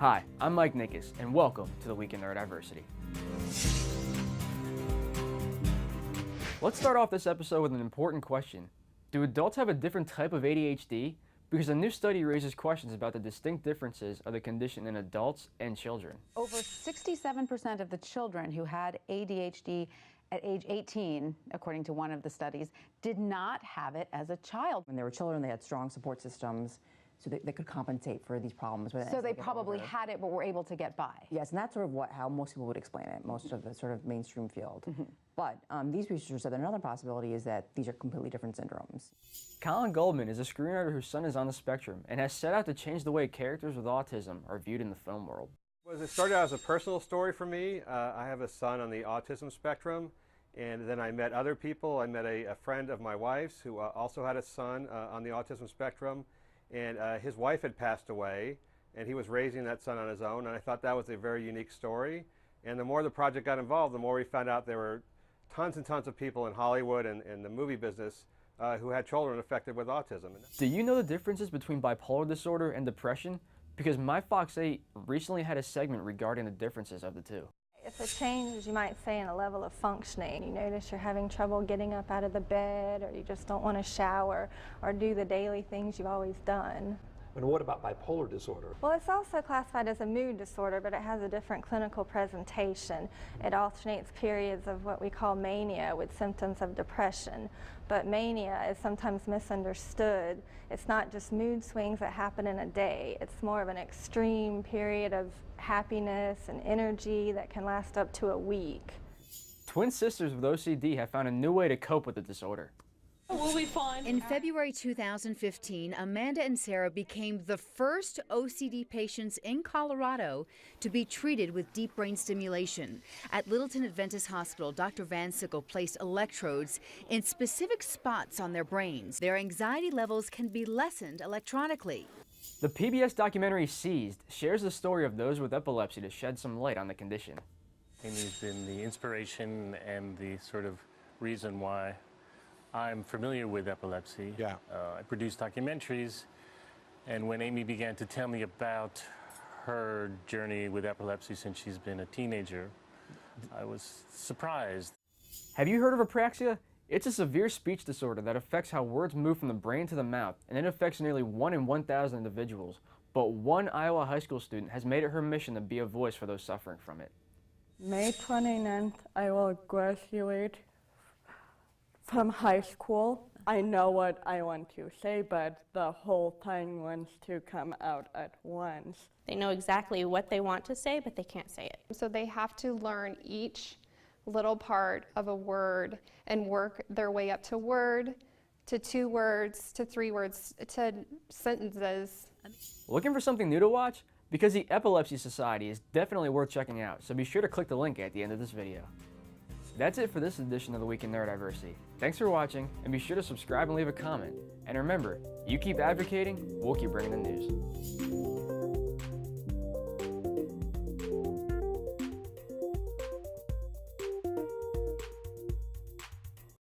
Hi, I'm Mike Nickas, and welcome to the Week in Neurodiversity. Let's start off this episode with an important question. Do adults have a different type of ADHD? Because a new study raises questions about the distinct differences of the condition in adults and children. Over 67% of the children who had ADHD at age 18, according to one of the studies, did not have it as a child. When they were children, they had strong support systems so that they could compensate for these problems. So they probably had it, but were able to get by. Yes, and that's sort of how most people would explain it, most of the sort of mainstream field. But these researchers said that another possibility is that these are completely different syndromes. Colin Goldman is a screenwriter whose son is on the spectrum and has set out to change the way characters with autism are viewed in the film world. It started out as a personal story for me. I have a son on the autism spectrum, and then I met other people. I met a friend of my wife's who also had a son on the autism spectrum, and his wife had passed away, and he was raising that son on his own, and I thought that was a very unique story. And the more the project got involved, the more we found out there were tons and tons of people in Hollywood and the movie business who had children affected with autism. Do you know the differences between bipolar disorder and depression? Because My Fox 8 recently had a segment regarding the differences of the two. It's a change, you might say, in a level of functioning. You notice you're having trouble getting up out of the bed, or you just don't want to shower or do the daily things you've always done. And what about bipolar disorder? Well, it's also classified as a mood disorder, but it has a different clinical presentation. It alternates periods of what we call mania with symptoms of depression. But mania is sometimes misunderstood. It's not just mood swings that happen in a day. It's more of an extreme period of happiness and energy that can last up to a week. Twin sisters with OCD have found a new way to cope with the disorder. Will be fine. In February 2015, Amanda and Sarah became the first OCD patients in Colorado to be treated with deep brain stimulation. At Littleton Adventist Hospital, Dr. Van Sickle placed electrodes in specific spots on their brains. Their anxiety levels can be lessened electronically. The PBS documentary Seized shares the story of those with epilepsy to shed some light on the condition. Amy's been the inspiration and the sort of reason why I'm familiar with epilepsy. Yeah. I produce documentaries, and when Amy began to tell me about her journey with epilepsy since she's been a teenager, I was surprised. Have you heard of Apraxia? It's a severe speech disorder that affects how words move from the brain to the mouth, and it affects nearly 1 in 1,000 individuals. But one Iowa high school student has made it her mission to be a voice for those suffering from it. May 29th, I will graduate from high school. I know what I want to say, but the whole thing wants to come out at once. They know exactly what they want to say, but they can't say it. So they have to learn each little part of a word and work their way up to word, to 2 words, to 3 words, to sentences. Looking for something new to watch? Because the Epilepsy Society is definitely worth checking out, so be sure to click the link at the end of this video. That's it for this edition of the Week in Neurodiversity. Thanks for watching, and be sure to subscribe and leave a comment. And remember, you keep advocating, we'll keep bringing the news.